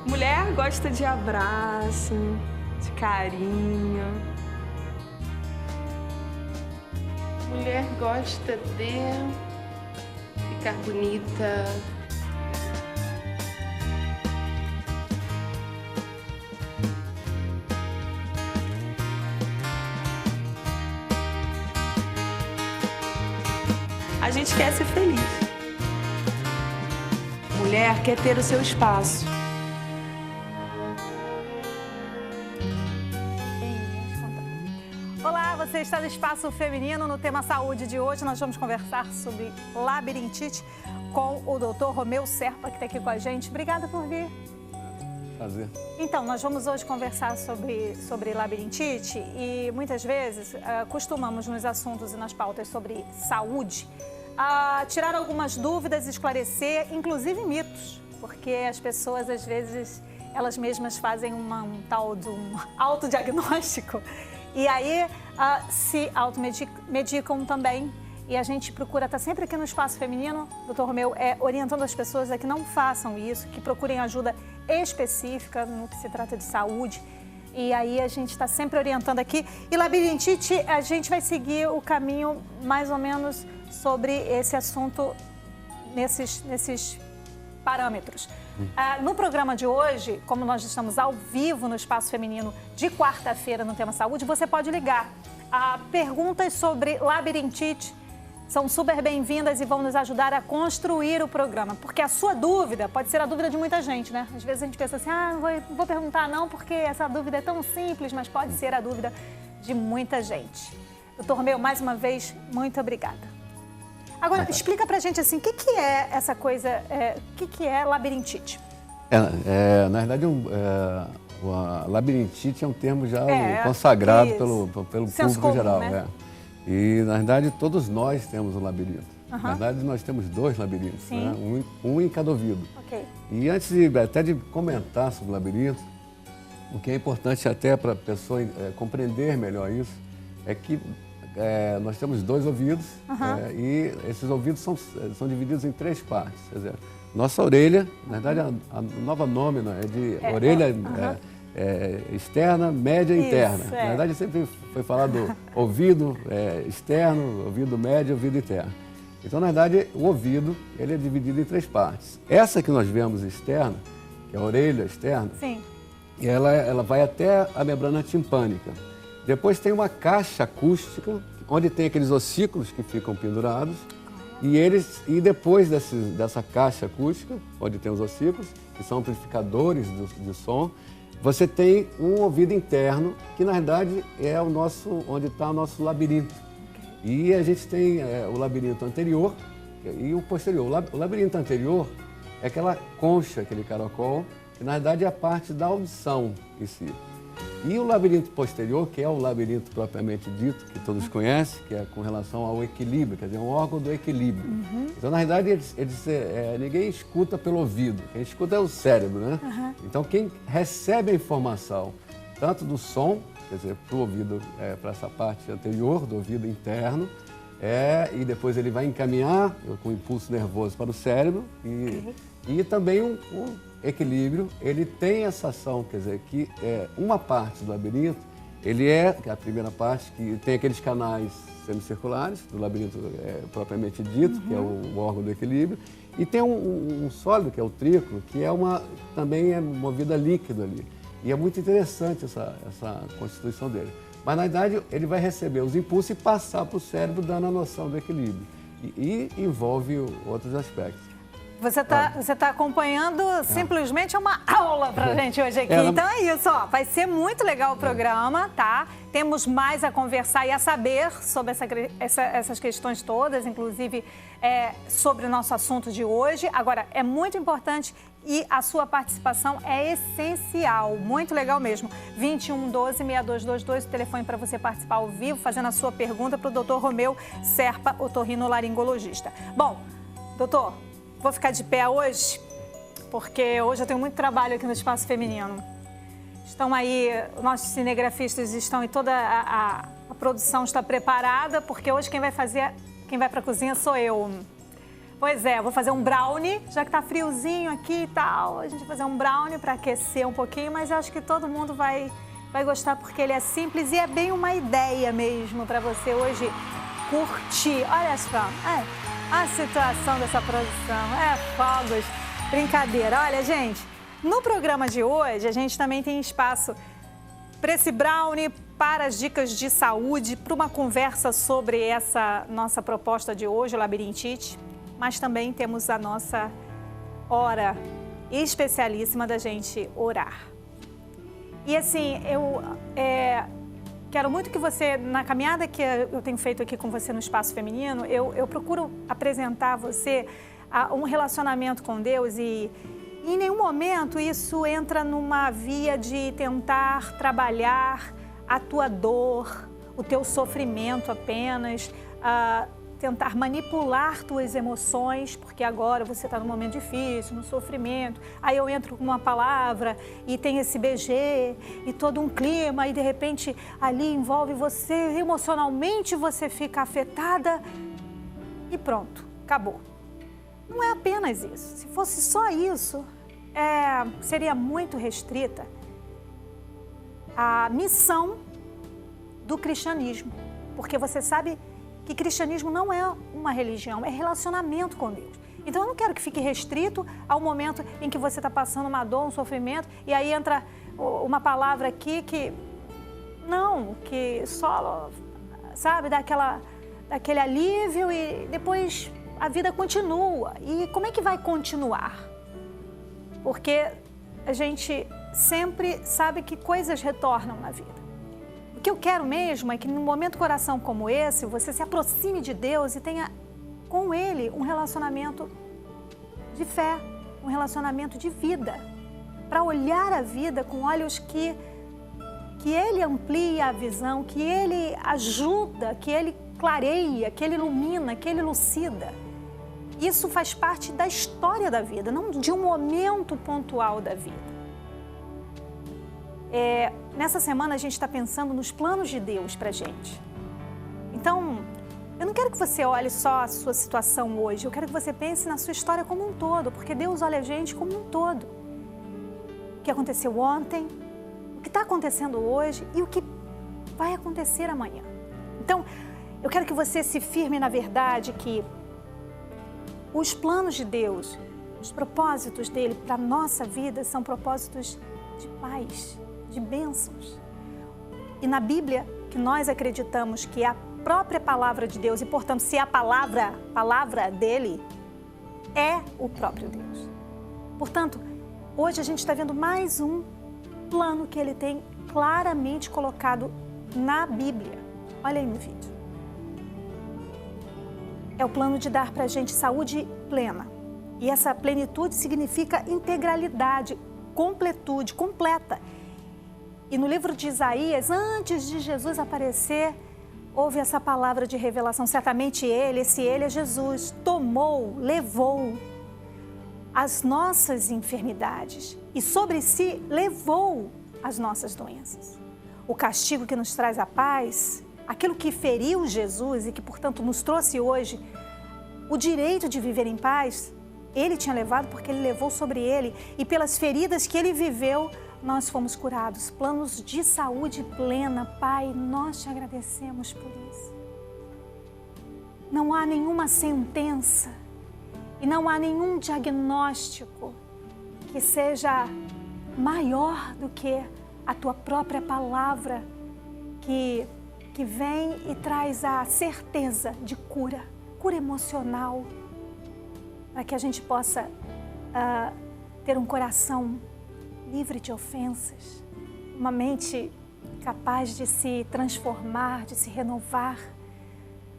Mulher gosta de abraço, de carinho. Mulher gosta de ficar bonita. A gente quer ser feliz. Mulher quer ter o seu espaço. Olá, você está no Espaço Feminino. No tema saúde de hoje, nós vamos conversar sobre labirintite com o Dr. Romeu Serpa, que está aqui com a gente. Obrigada por vir. Prazer. Então, nós vamos hoje conversar sobre labirintite e muitas vezes costumamos nos assuntos e nas pautas sobre saúde tirar algumas dúvidas, esclarecer, inclusive mitos, porque as pessoas às vezes elas mesmas fazem um tal de um autodiagnóstico e aí se automedicam também. E a gente procura estar sempre aqui no Espaço Feminino, Dr. Romeu, orientando as pessoas a que não façam isso, que procurem ajuda específica no que se trata de saúde. E aí a gente está sempre orientando aqui. E labirintite, a gente vai seguir o caminho mais ou menos sobre esse assunto nesses parâmetros. No programa de hoje, como nós estamos ao vivo no Espaço Feminino de quarta-feira no tema saúde, você pode ligar. Perguntas sobre labirintite são super bem-vindas e vão nos ajudar a construir o programa, porque a sua dúvida pode ser a dúvida de muita gente, né? Às vezes a gente pensa assim, não vou perguntar não, porque essa dúvida é tão simples, mas pode ser a dúvida de muita gente. Doutor Romeu, mais uma vez, muito obrigada. Agora, explica pra gente assim, o que é essa coisa, o que é labirintite? Na verdade, a labirintite é um termo já consagrado pelo público geral. Né? E, na verdade, todos nós temos um labirinto. Na verdade, nós temos dois labirintos, né? um em cada ouvido. Okay. E antes até de comentar sobre o labirinto, o que é importante até para a pessoa compreender melhor isso, é que nós temos dois ouvidos e esses ouvidos são divididos em três partes. Quer dizer, nossa orelha, na verdade, a nova nome é de orelha externa, média e interna. Na verdade, sempre foi falado ouvido externo, ouvido médio e ouvido interno. Então, na verdade, o ouvido ele é dividido em três partes. Essa que nós vemos externa, que é a orelha externa, ela vai até a membrana timpânica. Depois tem uma caixa acústica, onde tem aqueles ossículos que ficam pendurados. E depois dessa caixa acústica, onde tem os ossículos, que são amplificadores de som, você tem um ouvido interno, que na verdade é onde está o nosso labirinto. E a gente tem o labirinto anterior e o posterior. O labirinto anterior é aquela concha, aquele caracol, que na verdade é a parte da audição em si. E o labirinto posterior, que é o labirinto propriamente dito, que todos conhecem, que é com relação ao equilíbrio, quer dizer, um órgão do equilíbrio. Então, na verdade, ninguém escuta pelo ouvido, quem escuta é o cérebro, né? Então, quem recebe a informação, tanto do som, quer dizer, para o ouvido, para essa parte anterior do ouvido interno, e depois ele vai encaminhar com impulso nervoso para o cérebro e também um equilíbrio, ele tem essa ação, quer dizer, que uma parte do labirinto, que é a primeira parte, que tem aqueles canais semicirculares, do labirinto propriamente dito, que é o órgão do equilíbrio, e tem um sólido, que é o trículo, que também é movido a líquido ali. E é muito interessante essa constituição dele. Mas, na verdade, ele vai receber os impulsos e passar para o cérebro, dando a noção do equilíbrio. E envolve outros aspectos. Você tá acompanhando simplesmente uma aula pra gente hoje aqui. Então é isso, vai ser muito legal o programa, tá? Temos mais a conversar e a saber sobre essas questões todas, inclusive sobre o nosso assunto de hoje. Agora, é muito importante e a sua participação é essencial, muito legal mesmo. 2112-6222, o telefone para você participar ao vivo, fazendo a sua pergunta para o Dr. Romeu Serpa, otorrinolaringologista. Bom, doutor, vou ficar de pé hoje, porque hoje eu tenho muito trabalho aqui no Espaço Feminino. Estão aí, nossos cinegrafistas estão e toda a produção está preparada, porque hoje quem vai para a cozinha sou eu. Pois é, vou fazer um brownie, já que tá friozinho aqui e tal. A gente vai fazer um brownie para aquecer um pouquinho, mas eu acho que todo mundo vai gostar porque ele é simples e é bem uma ideia mesmo para você hoje curtir. Olha só, a situação dessa produção, fogos, brincadeira. Olha, gente, no programa de hoje a gente também tem espaço para esse brownie, para as dicas de saúde, para uma conversa sobre essa nossa proposta de hoje, o labirintite, mas também temos a nossa hora especialíssima da gente orar. E assim, eu quero muito que você, na caminhada que eu tenho feito aqui com você no Espaço Feminino, eu procuro apresentar a você um relacionamento com Deus e em nenhum momento isso entra numa via de tentar trabalhar a tua dor, o teu sofrimento apenas, tentar manipular tuas emoções, porque agora você está num momento difícil, no sofrimento, aí eu entro com uma palavra e tem esse BG e todo um clima e de repente ali envolve você, emocionalmente você fica afetada e pronto, acabou. Não é apenas isso. Se fosse só isso, seria muito restrita a missão do cristianismo, porque você sabe que cristianismo não é uma religião, é relacionamento com Deus. Então eu não quero que fique restrito ao momento em que você está passando uma dor, um sofrimento, e aí entra uma palavra aqui que só, sabe, dá aquele alívio e depois a vida continua. E como é que vai continuar? Porque a gente sempre sabe que coisas retornam na vida. O que eu quero mesmo é que num momento coração como esse, você se aproxime de Deus e tenha com Ele um relacionamento de fé, um relacionamento de vida, para olhar a vida com olhos que Ele amplia a visão, que Ele ajuda, que Ele clareia, que Ele ilumina, que Ele elucida. Isso faz parte da história da vida, não de um momento pontual da vida. Nessa semana a gente está pensando nos planos de Deus para a gente. Então, eu não quero que você olhe só a sua situação hoje, eu quero que você pense na sua história como um todo, porque Deus olha a gente como um todo. O que aconteceu ontem, o que está acontecendo hoje e o que vai acontecer amanhã. Então, eu quero que você se firme na verdade que os planos de Deus, os propósitos dele para a nossa vida são propósitos de paz, de bênçãos. E na Bíblia, que nós acreditamos que é a própria palavra de Deus e, portanto, se a palavra dele é o próprio Deus. Portanto, hoje a gente está vendo mais um plano que ele tem claramente colocado na Bíblia. Olha aí no vídeo. É o plano de dar para a gente saúde plena. E essa plenitude significa integralidade, completude, completa. E no livro de Isaías, antes de Jesus aparecer, houve essa palavra de revelação. Certamente esse ele é Jesus, tomou, levou as nossas enfermidades e sobre si levou as nossas doenças. O castigo que nos traz a paz, aquilo que feriu Jesus e que, portanto, nos trouxe hoje o direito de viver em paz, ele tinha levado porque ele levou sobre ele e pelas feridas que ele viveu, nós fomos curados. Planos de saúde plena, Pai, nós te agradecemos por isso. Não há nenhuma sentença e não há nenhum diagnóstico que seja maior do que a tua própria palavra que vem e traz a certeza de cura emocional, para que a gente possa ter um coração livre de ofensas, uma mente capaz de se transformar, de se renovar,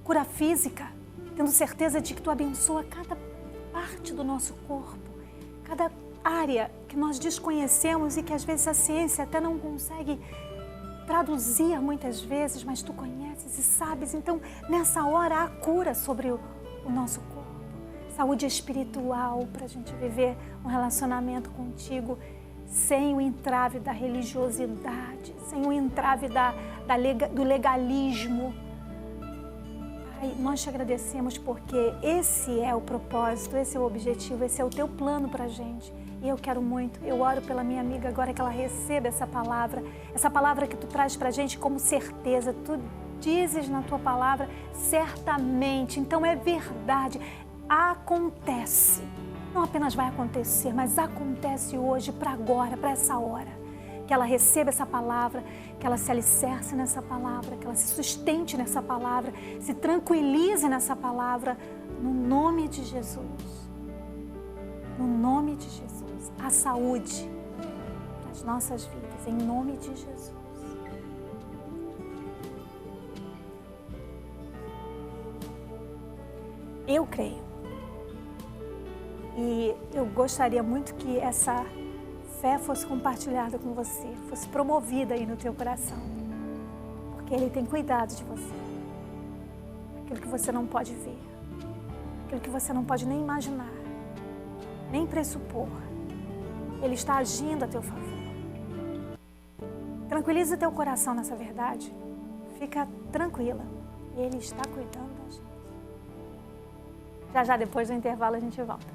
cura física, tendo certeza de que tu abençoa cada parte do nosso corpo, cada área que nós desconhecemos e que às vezes a ciência até não consegue traduzir muitas vezes, mas tu conheces e sabes. Então, nessa hora, há cura sobre o nosso corpo. Saúde espiritual, para a gente viver um relacionamento contigo sem o entrave da religiosidade, sem o entrave do legalismo. Pai, nós te agradecemos porque esse é o propósito, esse é o objetivo, esse é o teu plano para a gente. E eu quero muito, eu oro pela minha amiga agora que ela receba essa palavra que tu traz para a gente como certeza. Tu dizes na tua palavra, certamente, então é verdade, acontece. Não apenas vai acontecer, mas acontece hoje, para agora, para essa hora. Que ela receba essa palavra, que ela se alicerce nessa palavra, que ela se sustente nessa palavra, se tranquilize nessa palavra, no nome de Jesus. No nome de Jesus. A saúde das nossas vidas, em nome de Jesus. Eu creio. E eu gostaria muito que essa fé fosse compartilhada com você, fosse promovida aí no teu coração. Porque Ele tem cuidado de você. Aquilo que você não pode ver. Aquilo que você não pode nem imaginar. Nem pressupor. Ele está agindo a teu favor. Tranquiliza teu coração nessa verdade. Fica tranquila. Ele está cuidando da gente. Já depois do intervalo a gente volta.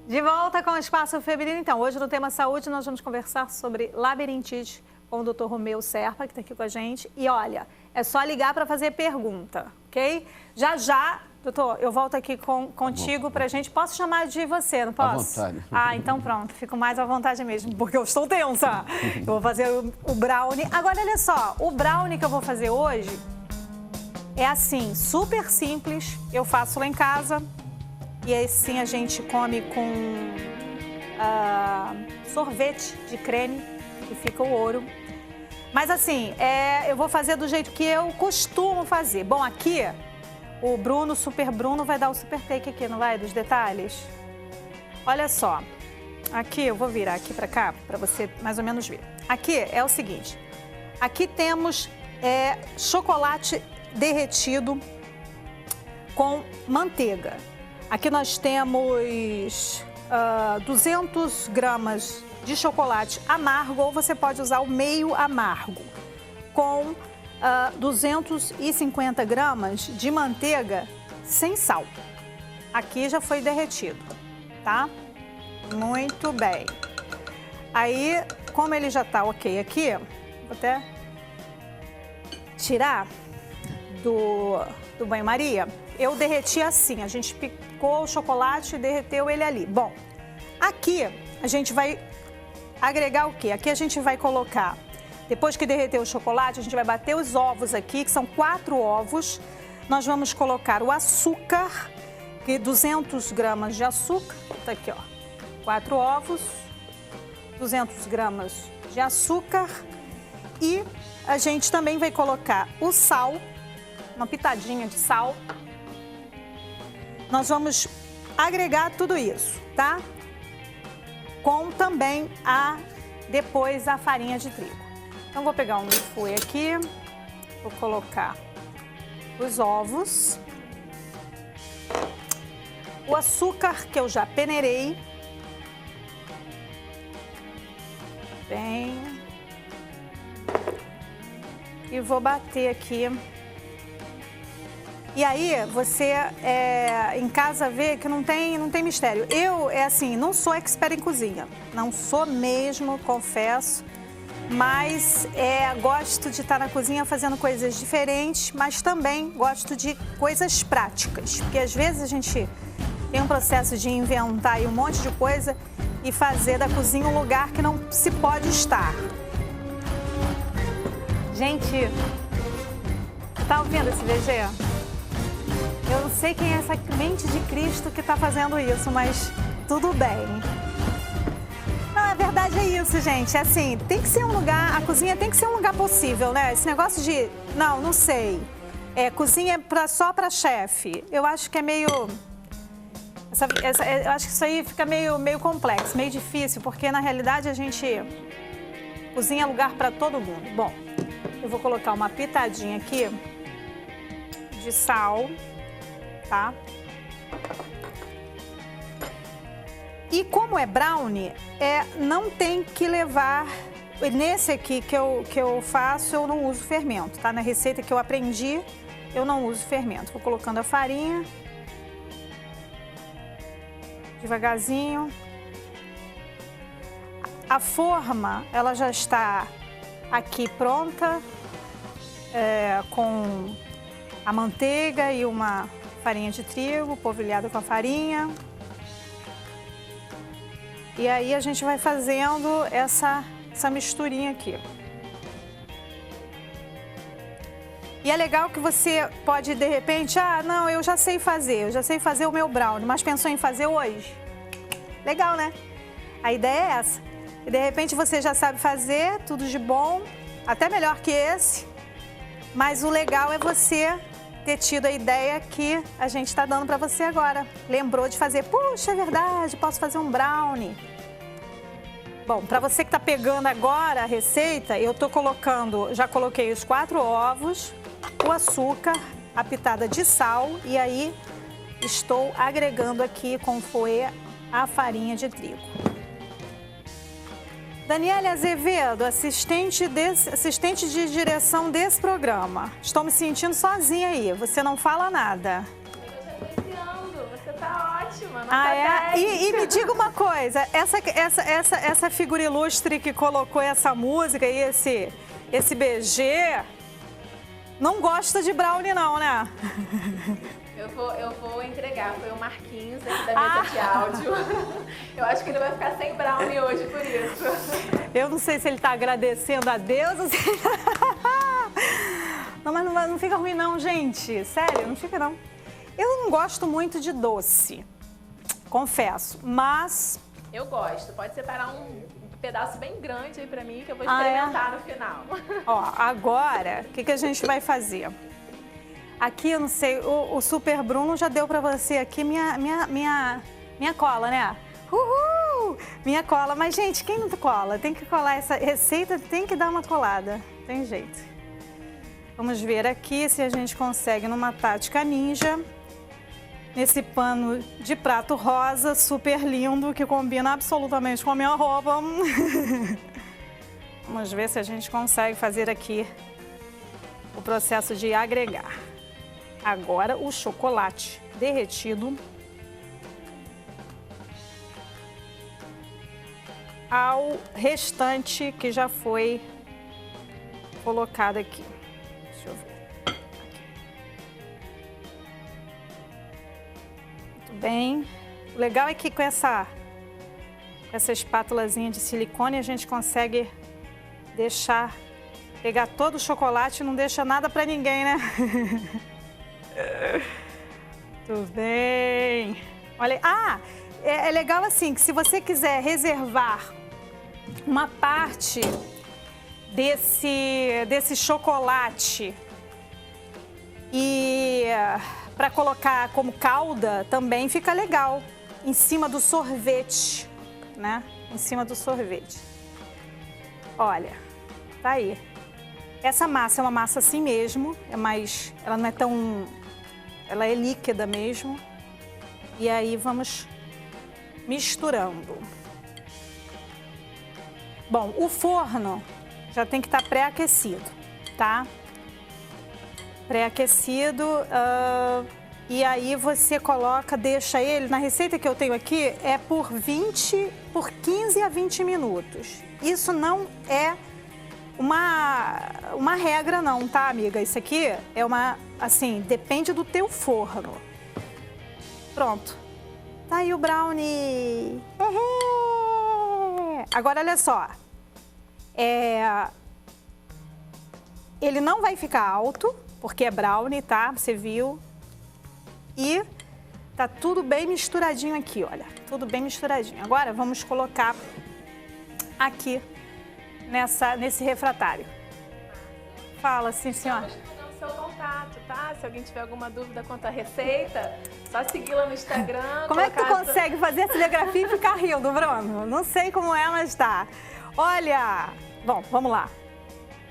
De volta com o Espaço Feminino. Então, hoje no tema saúde nós vamos conversar sobre labirintite com o Dr. Romeu Serpa, que está aqui com a gente. E olha, é só ligar para fazer pergunta, ok? Já, doutor, eu volto aqui contigo para a gente. Posso chamar de você, não posso? À vontade. Ah, então pronto, fico mais à vontade mesmo, porque eu estou tensa. Eu vou fazer o brownie. Agora, olha só, o brownie que eu vou fazer hoje é assim, super simples. Eu faço lá em casa. E aí sim a gente come com sorvete de creme, que fica o ouro. Mas assim, eu vou fazer do jeito que eu costumo fazer. Bom, aqui o Bruno, Super Bruno, vai dar o super take aqui, não vai? Dos detalhes. Olha só, aqui eu vou virar aqui para cá, para você mais ou menos ver. Aqui é o seguinte, aqui temos chocolate derretido com manteiga. Aqui nós temos 200 gramas de chocolate amargo, ou você pode usar o meio amargo, com 250 gramas de manteiga sem sal. Aqui já foi derretido, tá? Muito bem. Aí, como ele já tá ok aqui, vou até tirar do banho-maria. Eu derreti assim, a gente picou o chocolate e derreteu ele ali. Bom, aqui a gente vai agregar o quê? Aqui a gente vai colocar, depois que derreter o chocolate, a gente vai bater os ovos aqui, que são 4 ovos. Nós vamos colocar o açúcar, que 200 gramas de açúcar, tá aqui ó, 4 ovos, 200 gramas de açúcar. E a gente também vai colocar o sal, uma pitadinha de sal. Nós vamos agregar tudo isso, tá? Com também depois a farinha de trigo. Então, vou pegar um fouet aqui, vou colocar os ovos, o açúcar que eu já peneirei, bem, e vou bater aqui. E aí, você em casa vê que não tem mistério. Eu, assim, não sou expert em cozinha. Não sou mesmo, confesso. Mas gosto de estar na cozinha fazendo coisas diferentes, mas também gosto de coisas práticas. Porque às vezes a gente tem um processo de inventar aí um monte de coisa e fazer da cozinha um lugar que não se pode estar. Gente, tá ouvindo esse VG? Eu não sei quem é essa mente de Cristo que está fazendo isso, mas tudo bem. Não, a verdade é isso, gente. É assim, tem que ser um lugar, a cozinha tem que ser um lugar possível, né? Esse negócio de, não sei, cozinha só para chefe, eu acho que é meio... eu acho que isso aí fica meio complexo, meio difícil, porque na realidade a gente cozinha é lugar para todo mundo. Bom, eu vou colocar uma pitadinha aqui de sal, tá? E como é brownie, não tem que levar Nesse aqui que eu faço, eu não uso fermento, tá? Na receita que eu aprendi, eu não uso fermento. Vou colocando a farinha. Devagarzinho. A forma, ela já está aqui pronta, com a manteiga e uma farinha de trigo, polvilhada com a farinha. E aí a gente vai fazendo essa misturinha aqui. E é legal que você pode, de repente, não, eu já sei fazer o meu brownie, mas pensou em fazer hoje? Legal, né? A ideia é essa. E de repente você já sabe fazer, tudo de bom, até melhor que esse. Mas o legal é você ter tido a ideia que a gente está dando para você agora. Lembrou de fazer, puxa, é verdade, posso fazer um brownie. Bom, para você que está pegando agora a receita, eu estou colocando, já coloquei os 4 ovos, o açúcar, a pitada de sal e aí estou agregando aqui com fouet a farinha de trigo. Daniela Azevedo, assistente de direção desse programa. Estou me sentindo sozinha aí, você não fala nada. Eu tô apreciando, você tá ótima, nota 10. E me diga uma coisa, essa figura ilustre que colocou essa música e esse BG, não gosta de brownie não, né? Eu vou entregar, foi o Marquinhos aqui da mesa de áudio. Eu acho que ele vai ficar sem brownie hoje por isso. Eu não sei se ele está agradecendo a Deus ou se... Não, mas não fica ruim não, gente. Sério, não fica não. Eu não gosto muito de doce, confesso, mas... Eu gosto, pode separar um pedaço bem grande aí pra mim que eu vou experimentar no final. Ó, agora, o que a gente vai fazer? Aqui, eu não sei, o Super Bruno já deu pra você aqui minha cola, né? Uhul! Minha cola. Mas, gente, quem não cola? Tem que colar essa receita, tem que dar uma colada. Tem jeito. Vamos ver aqui se a gente consegue numa tática ninja. Nesse pano de prato rosa, super lindo, que combina absolutamente com a minha roupa. Vamos ver se a gente consegue fazer aqui o processo de agregar. Agora o chocolate derretido ao restante que já foi colocado aqui. Deixa eu ver. Aqui. Muito bem. O legal é que com essa espátulazinha de silicone a gente consegue pegar todo o chocolate e não deixa nada para ninguém, né? Tudo bem. Olha, é legal assim que se você quiser reservar uma parte desse chocolate e para colocar como calda também fica legal em cima do sorvete, né? Em cima do sorvete. Olha, tá aí. Essa massa é uma massa assim mesmo, ela não é tão, ela é líquida mesmo. E aí vamos misturando. Bom, o forno já tem que estar pré-aquecido, tá? Pré-aquecido, e aí você deixa ele, na receita que eu tenho aqui, é por 15 a 20 minutos. Isso não é uma regra não, tá, amiga? Isso aqui é assim, depende do teu forno. Pronto. Tá aí o brownie. Agora, olha só. Ele não vai ficar alto, porque é brownie, tá? Você viu. E tá tudo bem misturadinho aqui, olha. Tudo bem misturadinho. Agora, vamos colocar aqui nesse refratário. Fala, sim, senhora. Estamos mandando seu contato, tá? Se alguém tiver alguma dúvida quanto à receita, só segui-la no Instagram. Como é que tu consegue fazer a cinegrafia e ficar rindo, Bruno? Não sei como é, mas tá. Olha, bom, vamos lá.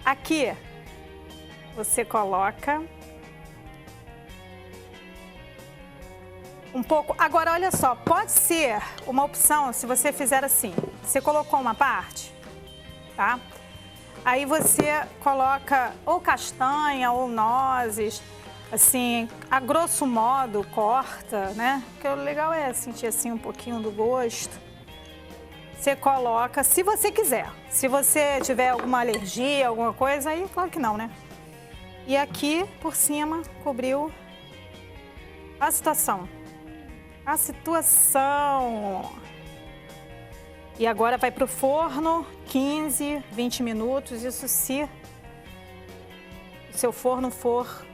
Aqui, você coloca um pouco. Agora, olha só, pode ser uma opção se você fizer assim. Você colocou uma parte, tá? Aí você coloca ou castanha ou nozes, assim, a grosso modo, corta, né? Porque o legal é sentir assim um pouquinho do gosto. Você coloca, se você quiser. Se você tiver alguma alergia, alguma coisa, aí claro que não, né? E aqui, por cima, cobriu a situação. A situação. E agora vai pro forno, 15, 20 minutos, isso se o seu forno for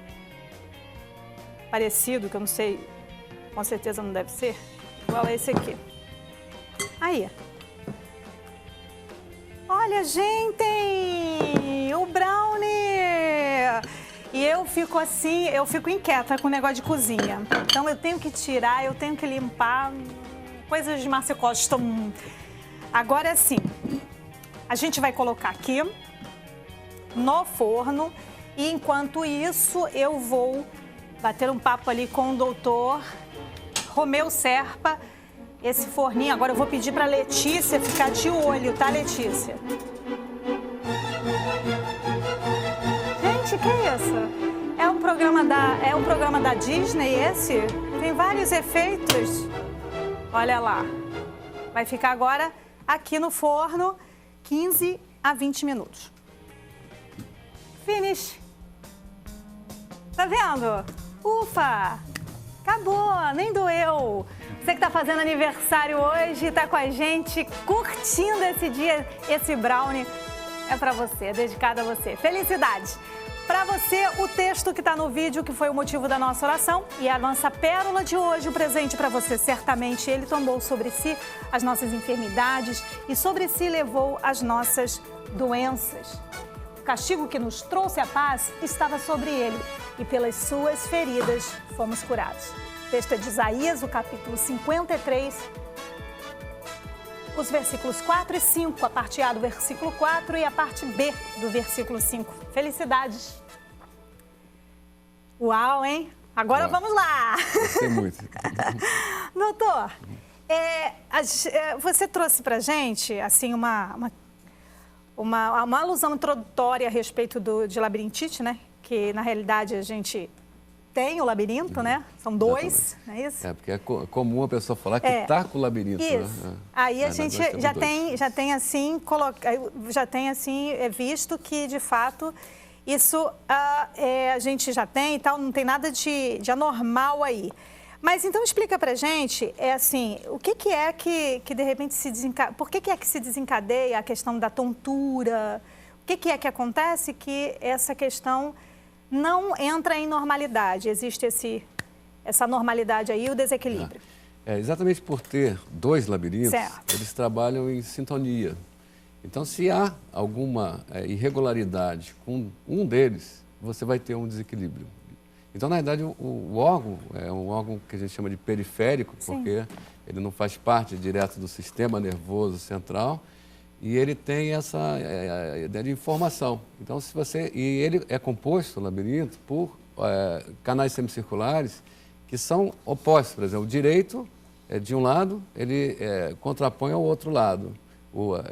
parecido, que eu não sei, com certeza não deve ser, igual a esse aqui. Aí. Olha, gente, o brownie! E eu fico assim, eu fico inquieta com o negócio de cozinha. Então eu tenho que tirar, eu tenho que limpar, coisas de Márcia Costa. Agora é assim, a gente vai colocar aqui no forno e enquanto isso eu vou bater um papo ali com o doutor Romeu Serpa. Esse forninho, agora eu vou pedir para Letícia ficar de olho, tá, Letícia? Gente, que é isso? É um programa da Disney esse? Tem vários efeitos. Olha lá. Vai ficar agora aqui no forno 15 a 20 minutos. Finish. Tá vendo? Ufa! Acabou, nem doeu. Você que está fazendo aniversário hoje, está com a gente, curtindo esse dia, esse brownie, é para você, é dedicado a você. Felicidades! Para você, o texto que está no vídeo, que foi o motivo da nossa oração, e a nossa pérola de hoje, o presente para você, certamente ele tomou sobre si as nossas enfermidades e sobre si levou as nossas doenças. O castigo que nos trouxe a paz estava sobre ele e pelas suas feridas fomos curados. O texto é de Isaías, o capítulo 53, os versículos 4 e 5, a parte A do versículo 4 e a parte B do versículo 5. Felicidades! Uau, hein? Agora vamos lá! Gostei muito. Doutor, você trouxe pra gente, assim, uma alusão introdutória a respeito de labirintite, né? Que, na realidade, a gente tem o labirinto, né? São dois, não é isso? É, porque é comum a pessoa falar que está com o labirinto. Isso. Né? Aí a gente já tem assim, visto que, de fato, isso a gente já tem e tal, não tem nada de anormal aí. Mas então explica pra gente, assim, o que é que de repente se desencadeia, por que é que se desencadeia a questão da tontura? O que é que acontece que essa questão não entra em normalidade? Existe essa normalidade aí, o desequilíbrio. Exatamente por ter dois labirintos, certo, eles trabalham em sintonia. Então, se há alguma irregularidade com um deles, você vai ter um desequilíbrio. Então, na verdade, o órgão é um órgão que a gente chama de periférico, porque ele não faz parte direto do sistema nervoso central e ele tem essa ideia de informação. Então, e ele é composto, o labirinto, por canais semicirculares que são opostos. Por exemplo, o direito, de um lado, ele contrapõe ao outro lado.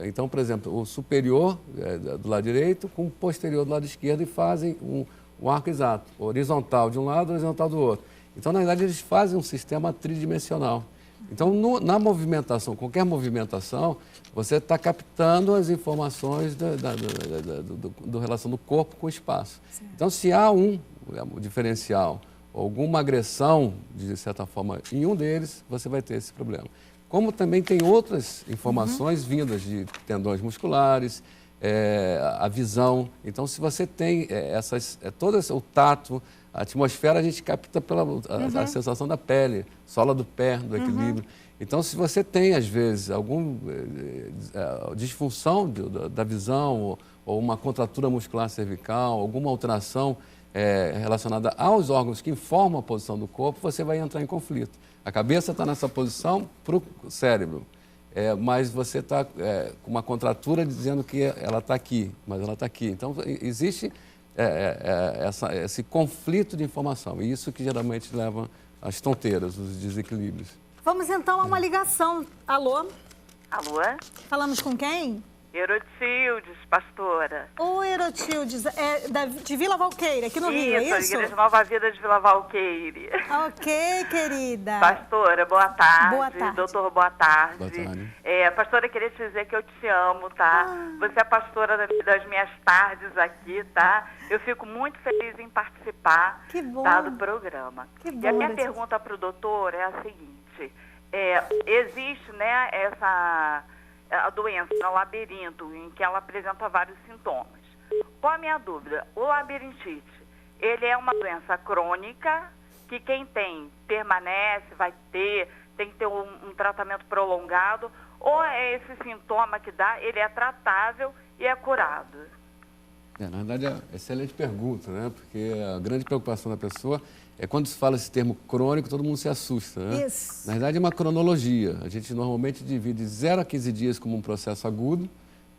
Então, por exemplo, o superior do lado direito com o posterior do lado esquerdo e fazem um arco exato, horizontal de um lado, horizontal do outro. Então, na verdade, eles fazem um sistema tridimensional. Então, na movimentação, qualquer movimentação, você está captando as informações do relação do corpo com o espaço. Sim. Então, se há um diferencial, alguma agressão, de certa forma, em um deles, você vai ter esse problema. Como também tem outras informações vindas de tendões musculares, a visão. Então, se você tem todo o tato, a atmosfera a gente capta pela a sensação da pele, sola do pé, do equilíbrio. Então, se você tem, às vezes, alguma disfunção da visão ou uma contratura muscular cervical, alguma alteração relacionada aos órgãos que informam a posição do corpo, você vai entrar em conflito. A cabeça está nessa posição para o cérebro. Mas você está com uma contratura dizendo que ela está aqui, mas ela está aqui. Então, existe esse conflito de informação, e isso que geralmente leva às tonteiras, os desequilíbrios. Vamos então a uma ligação. Alô? Alô? Falamos com quem? Erotildes, pastora. Oi, Erotildes, de Vila Valqueira, aqui no Rio, é isso? Igreja Nova Vida de Vila Valqueire. Ok, querida. Pastora, boa tarde. Boa tarde. Doutor, boa tarde. Boa tarde. Pastora, queria te dizer que eu te amo, tá? Você é a pastora das minhas tardes aqui, tá? Eu fico muito feliz em participar do programa. Que bom, e a minha Erotildes. pergunta para o doutor é a seguinte. Existe, né, a doença no labirinto, em que ela apresenta vários sintomas. Qual a minha dúvida? O labirintite, ele é uma doença crônica, que quem tem permanece, tem que ter um tratamento prolongado, ou é esse sintoma que dá, ele é tratável e é curado? Na verdade, é uma excelente pergunta, né? Porque a grande preocupação da pessoa é quando se fala esse termo crônico, todo mundo se assusta, né? Isso. Na verdade, é uma cronologia. A gente normalmente divide 0 a 15 dias como um processo agudo,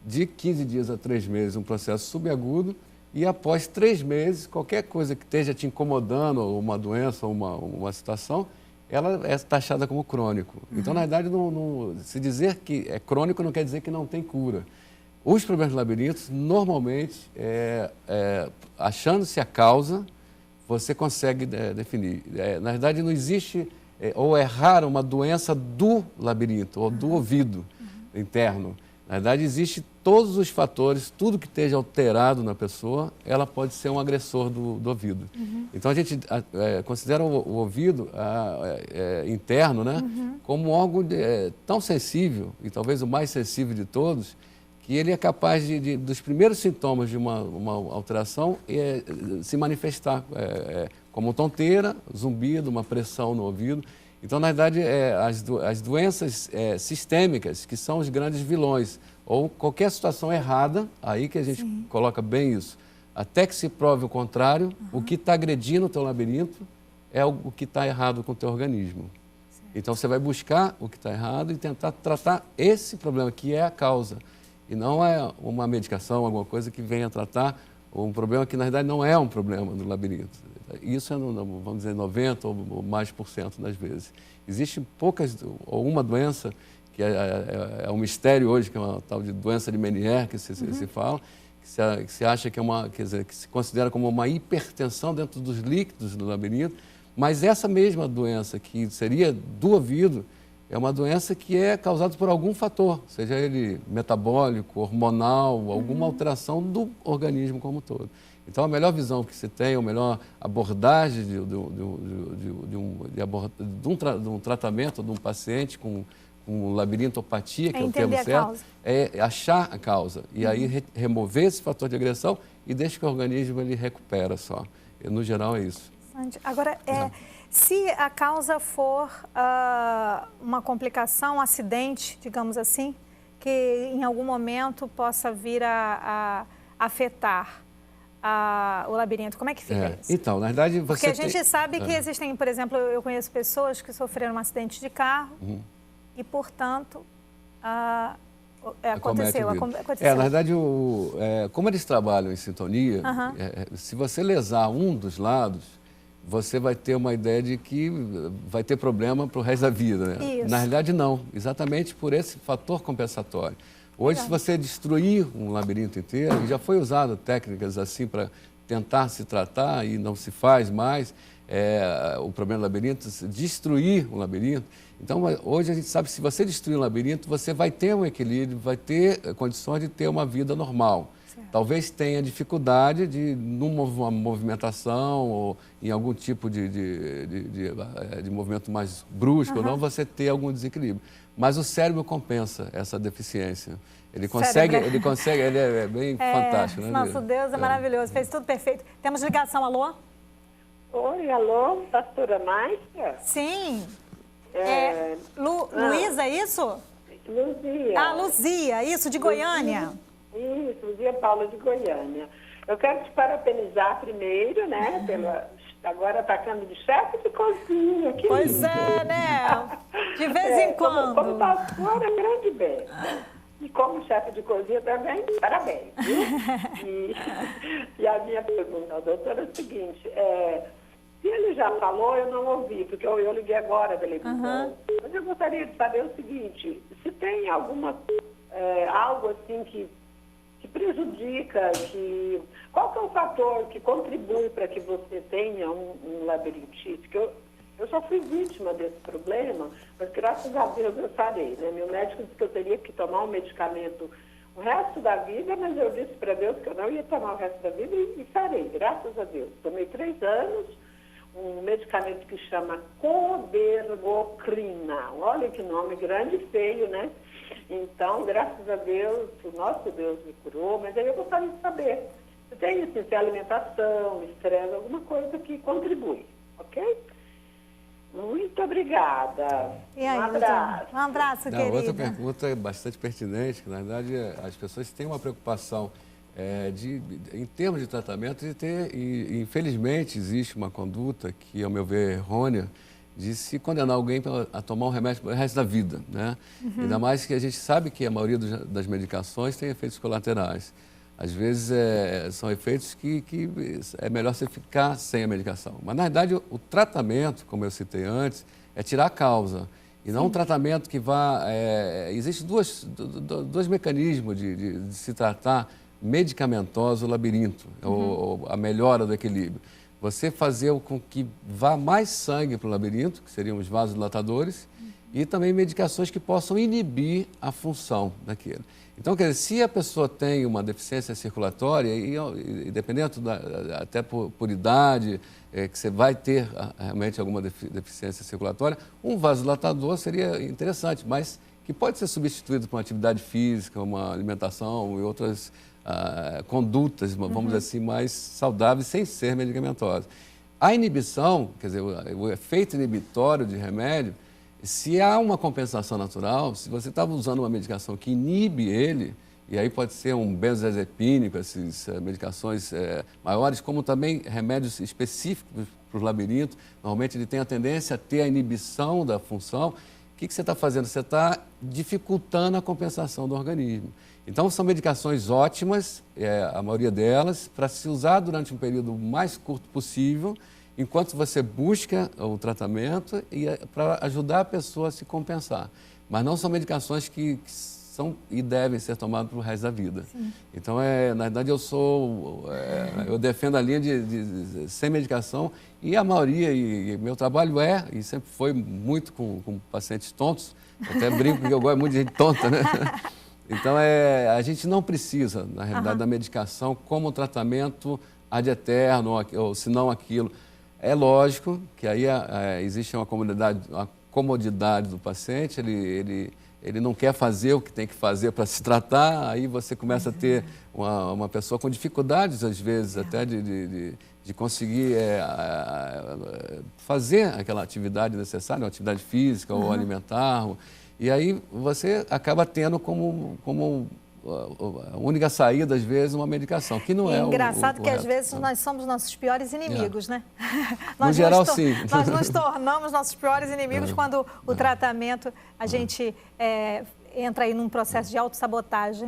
de 15 dias a 3 meses um processo subagudo, e após 3 meses, qualquer coisa que esteja te incomodando, ou uma doença, ou uma situação, ela é taxada como crônico. Então, na verdade, se dizer que é crônico não quer dizer que não tem cura. Os problemas de labirintos, normalmente, achando-se a causa, você consegue definir. Na verdade, não existe, ou é raro, uma doença do labirinto, ou do ouvido interno. Na verdade, existe todos os fatores, tudo que esteja alterado na pessoa, ela pode ser um agressor do ouvido. Então, a gente considera o ouvido interno, né, como um órgão tão sensível, e talvez o mais sensível de todos, que ele é capaz dos primeiros sintomas de uma alteração se manifestar como tonteira, zumbido, uma pressão no ouvido. Então, na verdade, as doenças sistêmicas, que são os grandes vilões, ou qualquer situação errada, aí que a gente coloca bem isso, até que se prove o contrário, o que está agredindo o teu labirinto é o que está errado com o teu organismo. Então, você vai buscar o que está errado e tentar tratar esse problema, que é a causa. E não é uma medicação, alguma coisa que venha tratar um problema que, na verdade, não é um problema do labirinto. Isso é, vamos dizer, 90% ou mais % das vezes. Existe poucas, ou uma doença, que é um mistério hoje, que é uma tal de doença de Meniere, que se fala, que se acha que quer dizer, que se considera como uma hipertensão dentro dos líquidos do labirinto, mas essa mesma doença, que seria do ouvido, é uma doença que é causada por algum fator, seja ele metabólico, hormonal, alguma alteração do organismo como um todo. Então, a melhor visão que se tem, a melhor abordagem de um tratamento de um paciente com labirintopatia, que é o termo certo, é achar a causa. E aí remover esse fator de agressão e deixa que o organismo ele recupera só. No geral, é isso. Agora, se a causa for uma complicação, um acidente, digamos assim, que em algum momento possa vir a afetar o labirinto, como é que fica isso? Então, na verdade, Porque a gente sabe que existem, por exemplo, eu conheço pessoas que sofreram um acidente de carro e, portanto, aconteceu. Na verdade, como eles trabalham em sintonia, se você lesar um dos lados, você vai ter uma ideia de que vai ter problema para o resto da vida. Né? Na realidade, não. Exatamente por esse fator compensatório. Hoje, se você destruir um labirinto inteiro, e já foi usado técnicas assim para tentar se tratar e não se faz mais, o problema do labirinto, destruir um labirinto. Então, hoje a gente sabe que se você destruir um labirinto, você vai ter um equilíbrio, vai ter condições de ter uma vida normal. Talvez tenha dificuldade numa movimentação ou em algum tipo de movimento mais brusco, ou não, você ter algum desequilíbrio. Mas o cérebro compensa essa deficiência. Ele é bem fantástico. Né? Nosso Deus é maravilhoso, fez tudo perfeito. Temos ligação, alô? Oi, alô, pastora Márcia? Sim. Luísa, é isso? Luzia. Luzia, isso, de Goiânia. Isso, Luzia Paula de Goiânia. Eu quero te parabenizar primeiro, né, agora atacando de chefe de cozinha. Pois é, né? De vez em quando. Como pastora, grande bem. E como chefe de cozinha também, parabéns. E a minha pergunta ao doutor é o seguinte, se ele já falou, eu não ouvi, porque eu liguei agora a televisão. Mas eu gostaria de saber o seguinte, se tem alguma algo assim que prejudica, qual que é o fator que contribui para que você tenha um labirintite? Que eu só fui vítima desse problema, mas graças a Deus eu sarei, né? Meu médico disse que eu teria que tomar um medicamento o resto da vida, mas eu disse para Deus que eu não ia tomar o resto da vida e sarei, graças a Deus. Tomei 3 anos, um medicamento que chama Cobermocrina. Olha que nome grande e feio, né? Então, graças a Deus, o nosso Deus me curou, mas aí eu gostaria de saber se tem assim, se alimentação, estresse, alguma coisa que contribui, ok? Muito obrigada. E aí, um abraço. Um abraço, querida. Outra pergunta é bastante pertinente, que na verdade as pessoas têm uma preocupação em termos de tratamento de ter, e infelizmente existe uma conduta que, ao meu ver, é errônea, de se condenar alguém a tomar um remédio para o resto da vida, né? Ainda mais que a gente sabe que a maioria das medicações tem efeitos colaterais. Às vezes são efeitos que é melhor você ficar sem a medicação. Mas, na verdade, o tratamento, como eu citei antes, é tirar a causa. E não um tratamento que vá... Existem dois mecanismos de se tratar medicamentoso o labirinto, ou a melhora do equilíbrio. Você fazer com que vá mais sangue para o labirinto, que seriam os vasodilatadores, e também medicações que possam inibir a função daquilo. Então, quer dizer, se a pessoa tem uma deficiência circulatória, e dependendo até por idade, que você vai ter realmente alguma deficiência circulatória, um vasodilatador seria interessante, mas que pode ser substituído por uma atividade física, uma alimentação e outras condutas, vamos dizer assim, mais saudáveis, sem ser medicamentosas. A inibição, quer dizer, o efeito inibitório de remédio, se há uma compensação natural, se você estava usando uma medicação que inibe ele, e aí pode ser um benzodiazepínico, essas medicações maiores, como também remédios específicos para o labirinto, normalmente ele tem a tendência a ter a inibição da função. O que você está fazendo? Você está dificultando a compensação do organismo. Então, são medicações ótimas, a maioria delas, para se usar durante um período mais curto possível, enquanto você busca o tratamento e para ajudar a pessoa a se compensar. Mas não são medicações que são e devem ser tomadas para o resto da vida. Sim. Então, na verdade, eu defendo a linha de sem medicação e a maioria, e meu trabalho e sempre foi muito com pacientes tontos. Eu até brinco que eu gosto muito de gente tonta, né? Então, a gente não precisa, na realidade, da medicação como tratamento ad eterno, ou se não aquilo. É lógico que aí existe uma comodidade do paciente, ele não quer fazer o que tem que fazer para se tratar, aí você começa a ter uma pessoa com dificuldades, às vezes, até de conseguir fazer aquela atividade necessária, uma atividade física ou alimentar. E aí você acaba tendo como a única saída, às vezes, uma medicação, que não é engraçado que, às vezes, nós somos nossos piores inimigos, né? No geral, sim. Nós nos tornamos nossos piores inimigos quando o tratamento, a gente entra aí num processo de autossabotagem,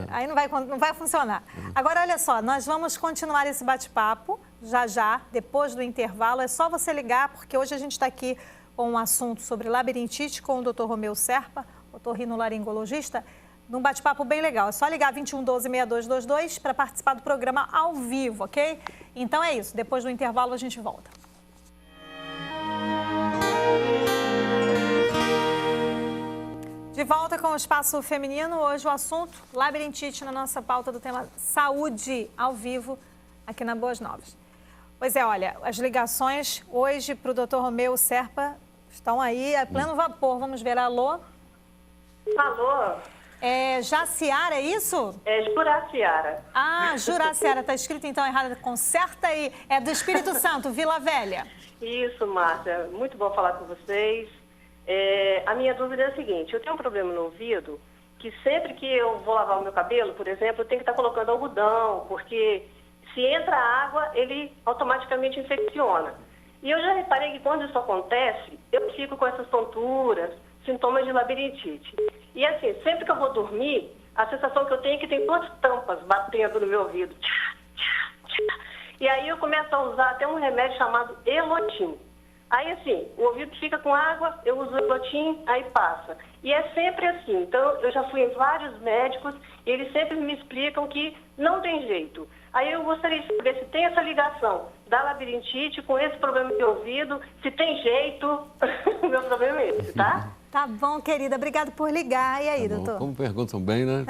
aí não vai funcionar. Agora, olha só, nós vamos continuar esse bate-papo já, depois do intervalo. É só você ligar, porque hoje a gente está aqui com um assunto sobre labirintite com o Dr. Romeu Serpa, otorrinolaringologista, num bate-papo bem legal. É só ligar 2112-6222 para participar do programa ao vivo, ok? Então é isso, depois do intervalo a gente volta. De volta com o Espaço Feminino, hoje o assunto labirintite na nossa pauta do tema saúde ao vivo aqui na Boas Novas. Pois olha, as ligações hoje para o Dr. Romeu Serpa estão aí a pleno vapor. Vamos ver, alô? Alô? Jaciara, é isso? É Juraciara. Ah, Juraciara, está escrito então errado, conserta aí. É do Espírito Santo, Vila Velha. Isso, Márcia, muito bom falar com vocês. A minha dúvida é a seguinte, eu tenho um problema no ouvido, que sempre que eu vou lavar o meu cabelo, por exemplo, eu tenho que estar colocando algodão, porque se entra água, ele automaticamente infecciona. E eu já reparei que quando isso acontece, eu fico com essas tonturas, sintomas de labirintite. E assim, sempre que eu vou dormir, a sensação que eu tenho é que tem 2 tampas batendo no meu ouvido. E aí eu começo a usar até um remédio chamado Elotin. Aí, assim, o ouvido fica com água, eu uso o gotinho, aí passa. E é sempre assim. Então, eu já fui em vários médicos e eles sempre me explicam que não tem jeito. Aí eu gostaria de saber se tem essa ligação da labirintite com esse problema de ouvido, se tem jeito. O meu problema é esse, tá? Tá bom, querida. Obrigada por ligar. E aí, Tá bom. doutor? Como perguntam bem, né?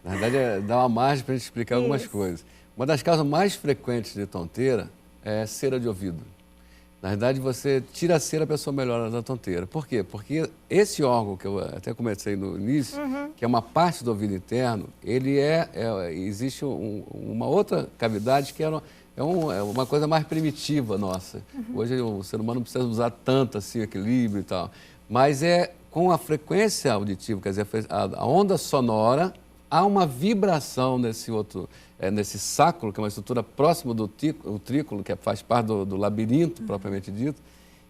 Na verdade, dá uma margem para a gente explicar algumas coisas. Uma das causas mais frequentes de tonteira é cera de ouvido. Na verdade, você tira a cera, a pessoa melhora da tonteira. Por quê? Porque esse órgão, que eu até comecei no início, que é uma parte do ouvido interno, ele existe uma outra cavidade que é uma coisa mais primitiva nossa. Hoje o ser humano não precisa usar tanto assim, equilíbrio e tal. Mas com a frequência auditiva, quer dizer, a onda sonora, há uma vibração nesse sáculo, que é uma estrutura próxima do trículo, que faz parte do labirinto, propriamente dito.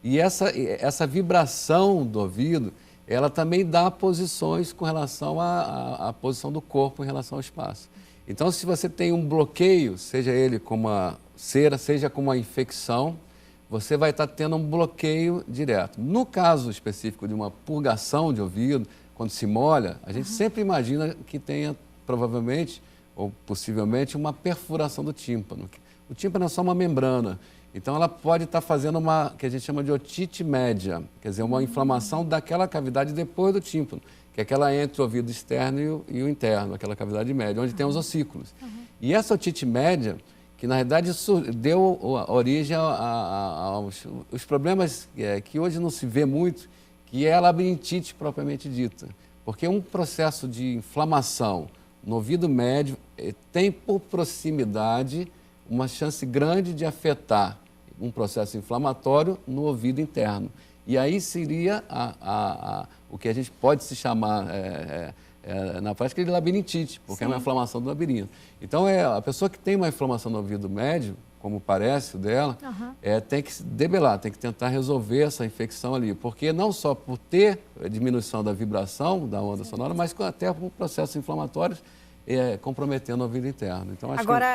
E essa vibração do ouvido, ela também dá posições com relação à posição do corpo em relação ao espaço. Então, se você tem um bloqueio, seja ele com uma cera, seja com uma infecção, você vai estar tendo um bloqueio direto. No caso específico de uma purgação de ouvido, quando se molha, a gente sempre imagina que tenha, provavelmente, ou possivelmente, uma perfuração do tímpano. O tímpano é só uma membrana, então ela pode estar fazendo que a gente chama de otite média, quer dizer, uma inflamação daquela cavidade depois do tímpano, que é aquela entre o ouvido externo e o interno, aquela cavidade média, onde tem os ossículos. E essa otite média, que na verdade deu origem aos problemas que hoje não se vê muito, que é a labirintite propriamente dita. Porque um processo de inflamação no ouvido médio tem por proximidade uma chance grande de afetar um processo inflamatório no ouvido interno. E aí seria o que a gente pode se chamar na prática de labirintite, porque é uma inflamação do labirinto. Então, a pessoa que tem uma inflamação no ouvido médio, como parece o dela, tem que se debelar, tem que tentar resolver essa infecção ali, porque não só por ter diminuição da vibração da onda sonora, mas até por processos inflamatórios comprometendo o ouvido interno. Então, acho Agora,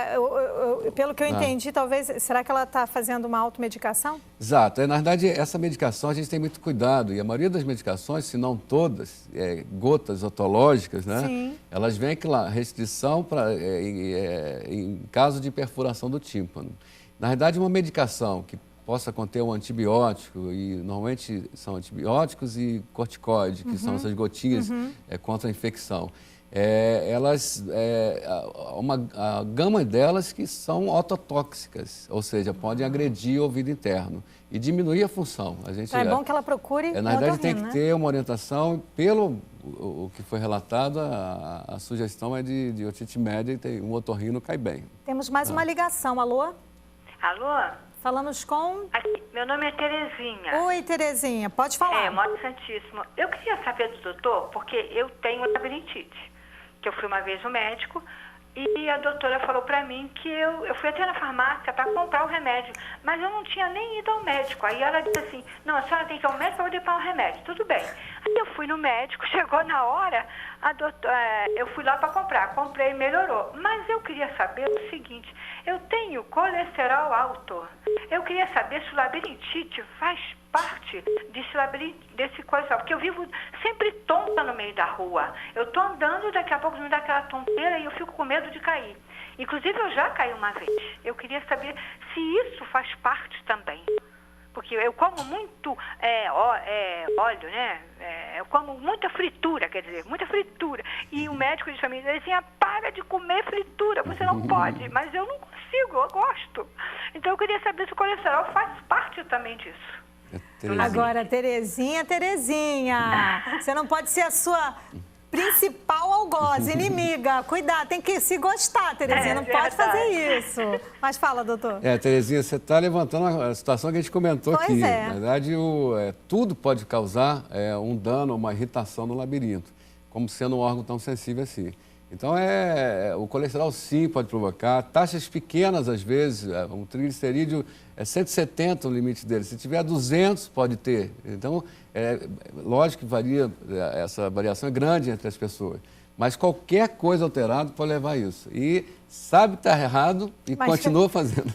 pelo que eu entendi, talvez, será que ela está fazendo uma automedicação? Exato. Na verdade, essa medicação a gente tem muito cuidado, e a maioria das medicações, se não todas, gotas otológicas, né? Sim. Elas vêm com restrição em caso de perfuração do tímpano. Na verdade, uma medicação que possa conter um antibiótico, e normalmente são antibióticos e corticoide, que são essas gotinhas contra a infecção. A gama delas que são ototóxicas, ou seja, podem agredir o ouvido interno e diminuir a função. É bom que ela procure na verdade, tem que ter uma orientação, pelo o que foi relatado, a sugestão é de otite média e um otorrino cai bem. Temos mais uma ligação. Alô? Alô? Falamos com... Aqui, meu nome é Terezinha. Oi, Terezinha, pode falar. Moro Santíssimo. Eu queria saber do doutor, porque eu tenho labirintite. Que eu fui uma vez no médico e a doutora falou pra mim que eu fui até na farmácia para comprar o remédio, mas eu não tinha nem ido ao médico. Aí ela disse assim, não, a senhora tem que ir ao médico para poder pagar o remédio. Tudo bem. Aí eu fui no médico, chegou na hora, eu fui lá para comprar, comprei e melhorou. Mas eu queria saber o seguinte, eu tenho colesterol alto. Eu queria saber se o labirintite faz parte desse colesterol, porque eu vivo sempre tonta no meio da rua. Eu tô andando, daqui a pouco me dá aquela tonteira e eu fico com medo de cair. Inclusive, eu já caí uma vez. Eu queria saber se isso faz parte também. Porque eu como muito óleo, né? Eu como muita fritura, quer dizer, muita fritura. E o médico disse pra mim, Terezinha, para de comer fritura, você não pode. Mas eu não consigo, eu gosto. Então eu queria saber se o colesterol faz parte também disso. Agora, Terezinha, você não pode ser a sua principal algoz, inimiga. Cuidado, tem que se gostar, Terezinha, não pode fazer isso. Mas fala, doutor. Terezinha, você está levantando a situação que a gente comentou aqui. Na verdade, tudo pode causar um dano, uma irritação no labirinto, como sendo um órgão tão sensível assim. Então, o colesterol sim pode provocar, taxas pequenas às vezes, um triglicerídeo é 170 o limite dele, se tiver 200 pode ter. Então, lógico que varia, essa variação é grande entre as pessoas, Mas qualquer coisa alterada pode levar a isso. E sabe que está errado e Mas continua fazendo.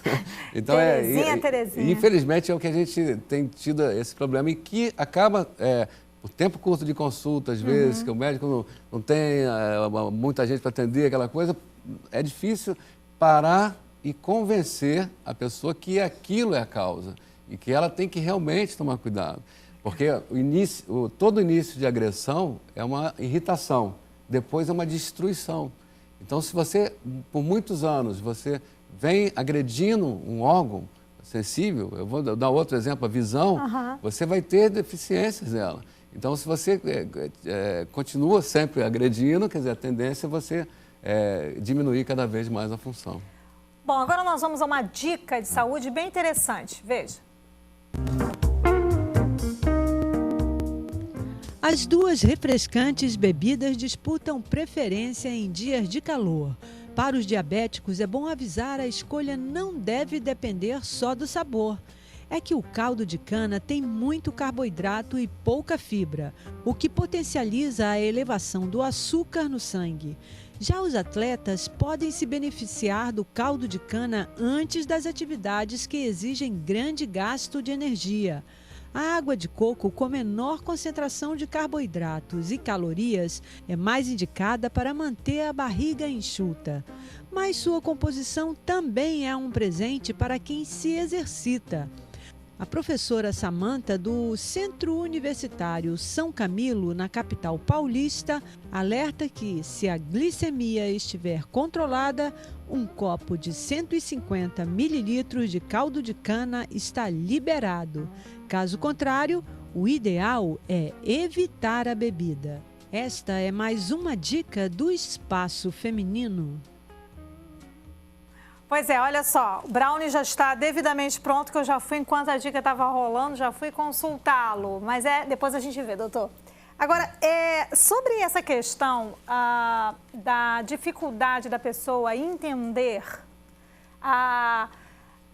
Então, Terezinha. infelizmente, é o que a gente tem tido esse problema e que acaba, por tempo curto de consulta, às vezes, que o médico não tem muita gente para atender, aquela coisa, é difícil parar e convencer a pessoa que aquilo é a causa e que ela tem que realmente tomar cuidado. Porque todo início de agressão é uma irritação, depois é uma destruição. Então, se você, por muitos anos, você vem agredindo um órgão sensível, eu vou dar outro exemplo, a visão, você vai ter deficiências nela. Então, se você continua sempre agredindo, quer dizer, a tendência é você diminuir cada vez mais a função. Bom, agora nós vamos a uma dica de saúde bem interessante. Veja. As duas refrescantes bebidas disputam preferência em dias de calor. Para os diabéticos, é bom avisar, a escolha não deve depender só do sabor. É que o caldo de cana tem muito carboidrato e pouca fibra, o que potencializa a elevação do açúcar no sangue. Já os atletas podem se beneficiar do caldo de cana antes das atividades que exigem grande gasto de energia. A água de coco, com menor concentração de carboidratos e calorias, é mais indicada para manter a barriga enxuta. Mas sua composição também é um presente para quem se exercita. A professora Samanta, do Centro Universitário São Camilo, na capital paulista, alerta que, se a glicemia estiver controlada, um copo de 150 mililitros de caldo de cana está liberado. Caso contrário, o ideal é evitar a bebida. Esta é mais uma dica do Espaço Feminino. Pois é, olha só, o Brownie já está devidamente pronto, que eu já fui, enquanto a dica estava rolando, já fui consultá-lo. Mas depois a gente vê, doutor. Agora, sobre essa questão da dificuldade da pessoa entender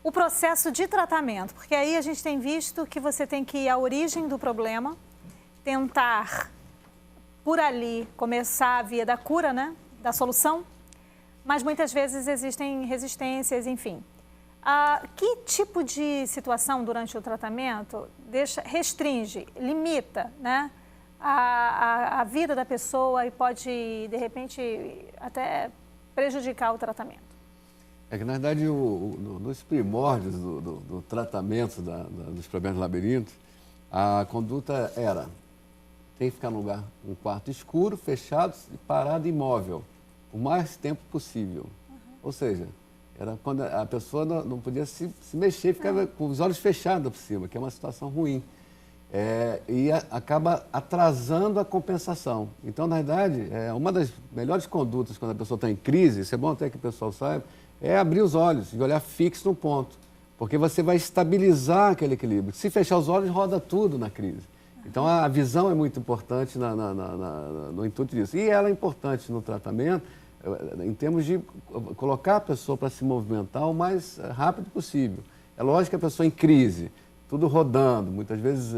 o processo de tratamento, porque aí a gente tem visto que você tem que ir à origem do problema, tentar, por ali, começar a via da cura, né, da solução, mas muitas vezes existem resistências, enfim. Que tipo de situação durante o tratamento restringe, limita, né, a vida da pessoa e pode, de repente, até prejudicar o tratamento? É que, na verdade, nos primórdios do tratamento dos problemas do labirinto, a conduta tem que ficar num lugar, um quarto escuro, fechado e parado imóvel, o mais tempo possível. Ou seja, era quando a pessoa não podia se mexer, ficava com os olhos fechados por cima, que é uma situação ruim. E acaba atrasando a compensação. Então, na verdade, uma das melhores condutas quando a pessoa está em crise, isso é bom até que o pessoal saiba, é abrir os olhos e olhar fixo no ponto, porque você vai estabilizar aquele equilíbrio. Se fechar os olhos, roda tudo na crise. Então, a visão é muito importante no intuito disso. E ela é importante no tratamento, em termos de colocar a pessoa para se movimentar o mais rápido possível. É lógico que a pessoa em crise, tudo rodando, muitas vezes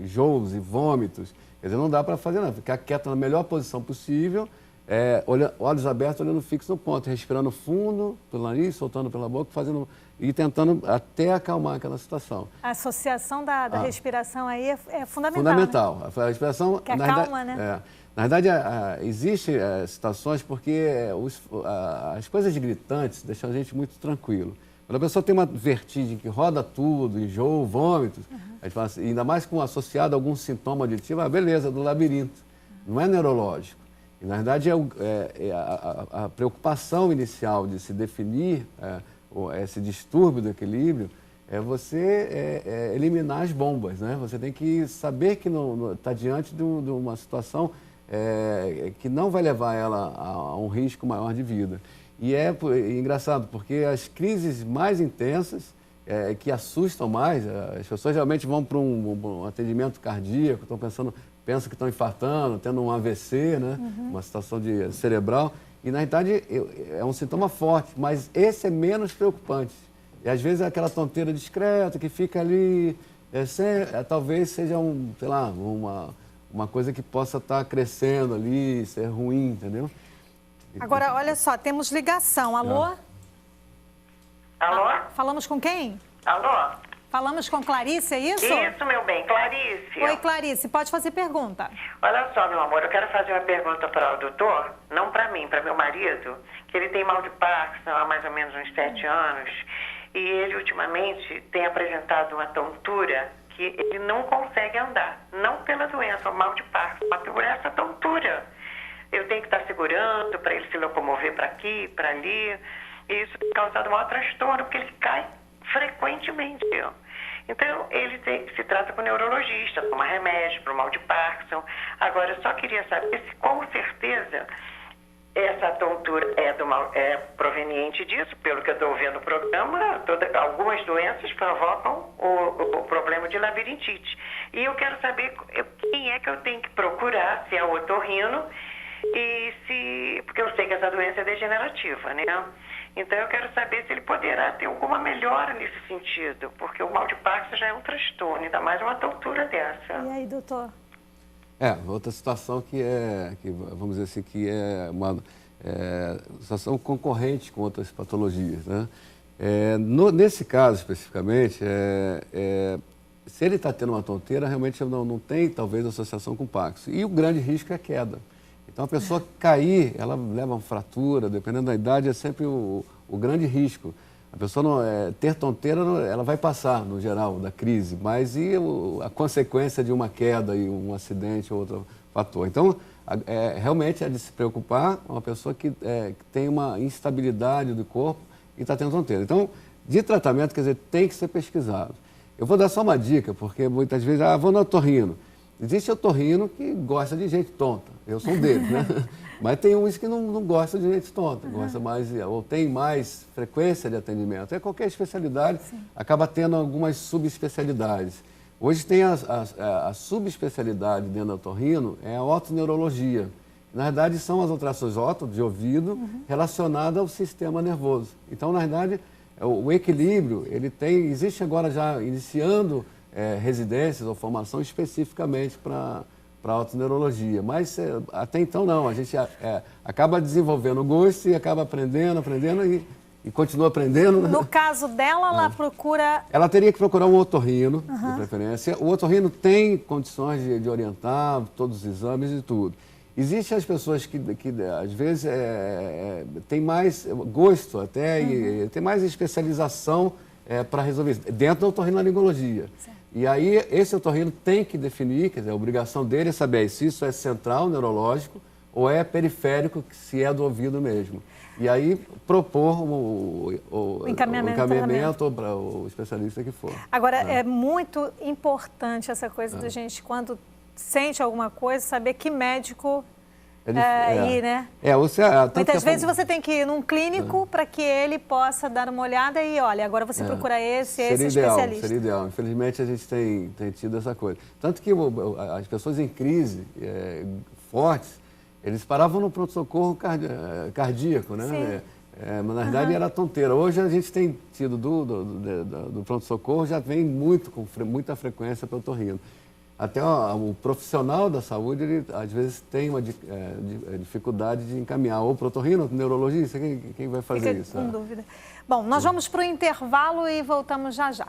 enjoos e vômitos, quer dizer, não dá para fazer nada, ficar quieta na melhor posição possível, olhos abertos, olhando fixo no ponto, respirando fundo pelo nariz, soltando pela boca, e tentando até acalmar aquela situação. A associação da respiração aí é fundamental. Fundamental. Né? A respiração... Que acalma, né? Na verdade, existem situações porque as coisas gritantes deixam a gente muito tranquilo. Quando a pessoa tem uma vertigem que roda tudo, enjoo, vômitos, a gente fala assim, ainda mais com associado a algum sintoma auditivo, beleza, do labirinto. Não é neurológico. E, na verdade, a preocupação inicial de se definir esse distúrbio do equilíbrio é você eliminar as bombas, né? Você tem que saber que está diante de uma situação que não vai levar ela a um risco maior de vida. E é engraçado, porque as crises mais intensas, que assustam mais, as pessoas geralmente vão para um atendimento cardíaco, pensam que estão infartando, tendo um AVC, né? Uma situação cerebral. E, na verdade, é um sintoma forte, mas esse é menos preocupante. E, às vezes, é aquela tonteira discreta que fica ali, talvez seja uma coisa que possa estar crescendo ali, ser ruim, entendeu? Agora, olha só, temos ligação. Alô? Alô? Falamos com quem? Alô? Falamos com Clarice, é isso? Isso, meu bem, Clarice. Oi, Clarice, pode fazer pergunta. Olha só, meu amor, eu quero fazer uma pergunta para o doutor, não para mim, para meu marido, que ele tem mal de Parkinson há mais ou menos uns 7 anos, e ele ultimamente tem apresentado uma tontura que ele não consegue andar, não pela doença, o mal de Parkinson, mas por essa tontura. Eu tenho que estar segurando para ele se locomover para aqui, para ali, e isso tem causado um maior transtorno, porque ele cai frequentemente. Então, ele se trata com um neurologista, toma remédio para o mal de Parkinson. Agora, eu só queria saber se, com certeza, essa tontura é proveniente disso, pelo que eu estou vendo no programa, algumas doenças provocam o problema de labirintite. E eu quero saber quem é que eu tenho que procurar, se é o otorrino, porque eu sei que essa doença é degenerativa, né? Então, eu quero saber se ele poderá ter alguma melhora nesse sentido, porque o mal de Parkinson já é um transtorno, ainda mais uma tontura dessa. E aí, doutor? Outra situação que vamos dizer assim, que é uma situação concorrente com outras patologias, né? Nesse caso, especificamente, se ele está tendo uma tonteira, realmente não tem, talvez, associação com Parkinson. E o grande risco é a queda. Então, a pessoa cair, ela leva uma fratura, dependendo da idade, é sempre o grande risco. A pessoa ter tonteira, ela vai passar, no geral, da crise, mas e a consequência de uma queda e um acidente ou outro fator? Então, realmente é de se preocupar uma pessoa que tem uma instabilidade do corpo e está tendo tonteira. Então, de tratamento, quer dizer, tem que ser pesquisado. Eu vou dar só uma dica, porque muitas vezes, vou no otorrino. Existe otorrino que gosta de gente tonta, eu sou um deles, né? Mas tem uns que não gostam de gente tonta, gosta mais, ou tem mais frequência de atendimento. Qualquer especialidade acaba tendo algumas subespecialidades. Hoje tem a subespecialidade dentro do otorrino, é a otoneurologia. Na verdade, são as alterações de ouvido relacionadas ao sistema nervoso. Então, na verdade, o equilíbrio, existe agora já iniciando residências ou formação especificamente para a otoneurologia, mas até então não, a gente acaba desenvolvendo o gosto e acaba aprendendo e continua aprendendo. No caso dela, ela procura... Ela teria que procurar um otorrino, de preferência. O otorrino tem condições de orientar todos os exames e tudo. Existem as pessoas que às vezes, têm mais gosto até e tem mais especialização para resolver isso, dentro da otorrinolaringologia. E aí, esse otorrino tem que definir, quer dizer, a obrigação dele é saber se isso é central, neurológico, ou é periférico, se é do ouvido mesmo. E aí, propor o encaminhamento para o especialista que for. Agora, é muito importante essa coisa da gente, quando sente alguma coisa, saber que médico ir, né? Muitas vezes você tem que ir num clínico para que ele possa dar uma olhada e, olha, agora você procura esse especialista. Seria ideal. Infelizmente, a gente tem tido essa coisa. Tanto que as pessoas em crise fortes, eles paravam no pronto-socorro cardíaco, né? Mas, na verdade, era tonteira. Hoje, a gente tem tido do pronto-socorro, já vem com muita frequência para o otorrino. Até o profissional da saúde, ele às vezes tem uma dificuldade de encaminhar ou para o otorrino, ou para o neurologista, quem vai fazer isso? Com dúvida. Bom, nós vamos para o intervalo e voltamos já já.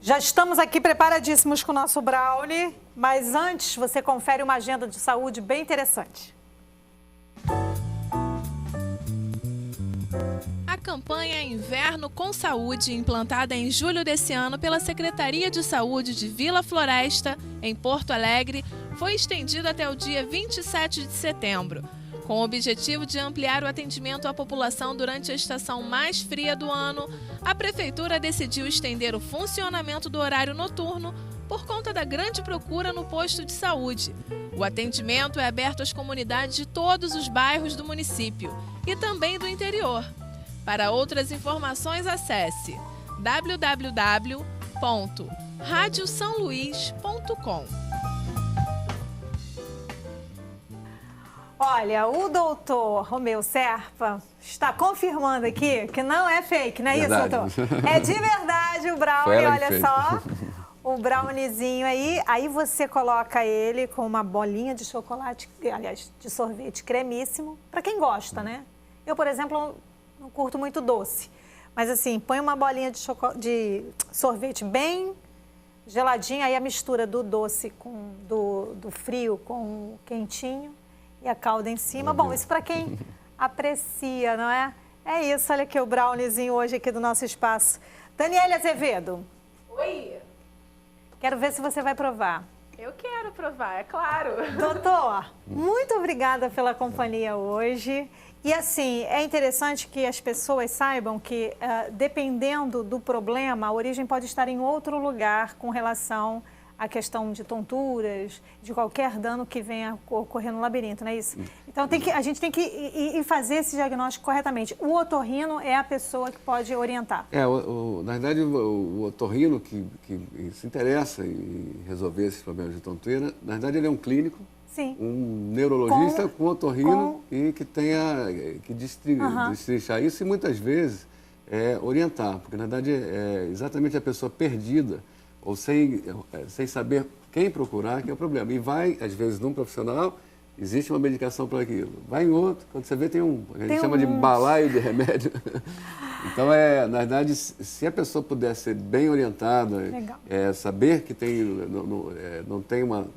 Já estamos aqui preparadíssimos com o nosso Brownie, mas antes você confere uma agenda de saúde bem interessante. A campanha Inverno com Saúde, implantada em julho desse ano pela Secretaria de Saúde de Vila Floresta, em Porto Alegre, foi estendida até o dia 27 de setembro. Com o objetivo de ampliar o atendimento à população durante a estação mais fria do ano, a Prefeitura decidiu estender o funcionamento do horário noturno por conta da grande procura no posto de saúde. O atendimento é aberto às comunidades de todos os bairros do município e também do interior. Para outras informações, acesse www.radiosaoluís.com. Olha, o doutor Romeu Serpa está confirmando aqui que não é fake, não é Verdade. isso, doutor? É de verdade o brownie, olha só. O browniezinho aí você coloca ele com uma bolinha de chocolate, aliás, de sorvete cremíssimo, para quem gosta, né? Eu, por exemplo, não curto muito doce, mas assim, põe uma bolinha de sorvete bem geladinha, aí a mistura do doce com do frio com o quentinho e a calda em cima. Bom, isso para quem aprecia, não é? É isso, olha aqui o browniezinho hoje aqui do nosso espaço. Daniela Azevedo. Oi. Quero ver se você vai provar. Eu quero provar, é claro. Doutor, muito obrigada pela companhia hoje. E assim, é interessante que as pessoas saibam que, dependendo do problema, a origem pode estar em outro lugar com relação à questão de tonturas, de qualquer dano que venha ocorrer no labirinto, não é isso? Então, a gente tem que ir fazer esse diagnóstico corretamente. O otorrino é a pessoa que pode orientar. Na verdade, o otorrino que se interessa em resolver esses problemas de tonteira, na verdade, ele é um clínico. Sim. Um neurologista com otorrino e que tenha que destrinchar isso e muitas vezes orientar, porque na verdade é exatamente a pessoa perdida ou sem saber quem procurar que é o problema. E vai, às vezes, num profissional, existe uma medicação para aquilo. Vai em outro, quando você vê, a gente chama de balaio de remédio. Então, na verdade, se a pessoa puder ser bem orientada, saber que não tem uma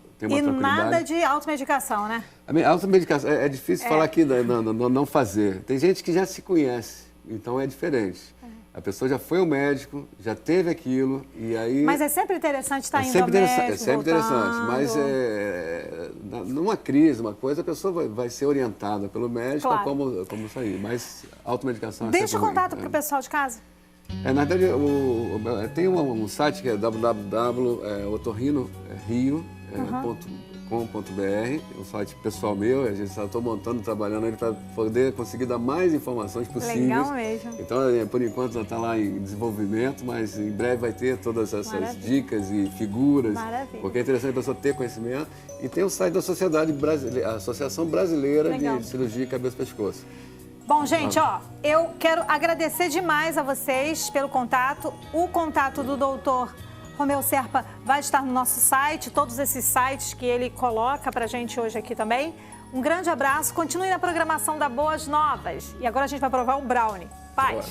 nada de automedicação, né? A automedicação, é difícil falar aqui, não fazer. Tem gente que já se conhece, então é diferente. A pessoa já foi ao médico, já teve aquilo, e aí... Mas é sempre interessante estar indo ao médico, é sempre interessante, mas numa crise, uma coisa, a pessoa vai ser orientada pelo médico a como sair, mas a automedicação é Deixa o sempre contato para o pessoal de casa. Na verdade, tem um site que é www.otorrinorio.com.br, um site pessoal meu, a gente está trabalhando ele para poder conseguir dar mais informações possíveis. Legal mesmo. Então, por enquanto, está lá em desenvolvimento, mas em breve vai ter todas essas dicas e figuras, porque é interessante a pessoa ter conhecimento. E tem o site da Associação Brasileira de Cirurgia Cabeça e Pescoço. Bom, gente, eu quero agradecer demais a vocês pelo contato. O contato do doutor Romeu Serpa vai estar no nosso site, todos esses sites que ele coloca pra gente hoje aqui também. Um grande abraço, continue na programação da Boas Novas. E agora a gente vai provar um brownie. Paz!